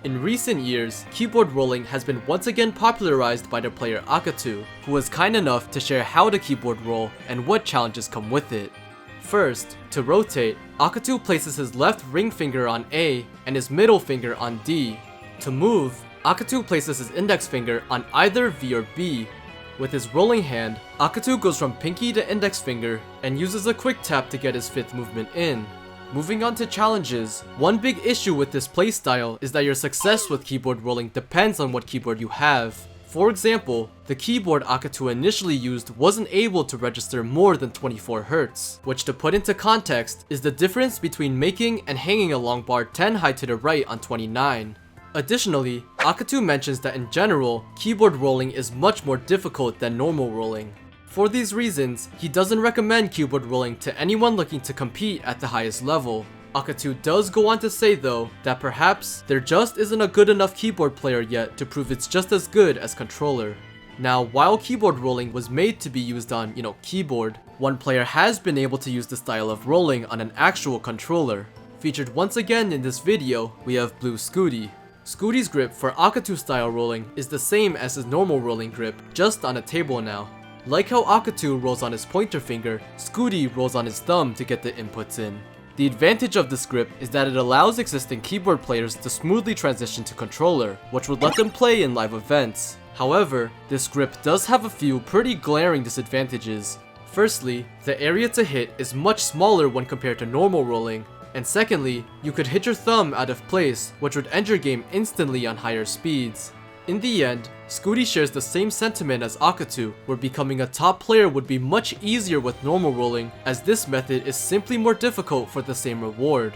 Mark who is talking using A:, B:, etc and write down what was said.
A: In recent years, keyboard rolling has been once again popularized by the player Akatu, who was kind enough to share how to keyboard roll and what challenges come with it. First, to rotate, Akatu places his left ring finger on A and his middle finger on D. To move, Akatu places his index finger on either V or B. With his rolling hand, Akatu goes from pinky to index finger and uses a quick tap to get his fifth movement in. Moving on to challenges, one big issue with this playstyle is that your success with keyboard rolling depends on what keyboard you have. For example, the keyboard Akatu initially used wasn't able to register more than 24 Hz, which to put into context is the difference between making and hanging a long bar 10 high to the right on 29. Additionally, Akatu mentions that in general, keyboard rolling is much more difficult than normal rolling. For these reasons, he doesn't recommend keyboard rolling to anyone looking to compete at the highest level. Akatu does go on to say though, that perhaps there just isn't a good enough keyboard player yet to prove it's just as good as controller. Now, while keyboard rolling was made to be used on, keyboard, one player has been able to use the style of rolling on an actual controller. Featured once again in this video, we have Blue Scooty. Scooty's grip for Akatu style rolling is the same as his normal rolling grip, just on a table now. Like how Akatu rolls on his pointer finger, Scooty rolls on his thumb to get the inputs in. The advantage of this grip is that it allows existing keyboard players to smoothly transition to controller, which would let them play in live events. However, this grip does have a few pretty glaring disadvantages. Firstly, the area to hit is much smaller when compared to normal rolling. And secondly, you could hit your thumb out of place, which would end your game instantly on higher speeds. In the end, Scooty shares the same sentiment as Akatu, where becoming a top player would be much easier with normal rolling, as this method is simply more difficult for the same reward.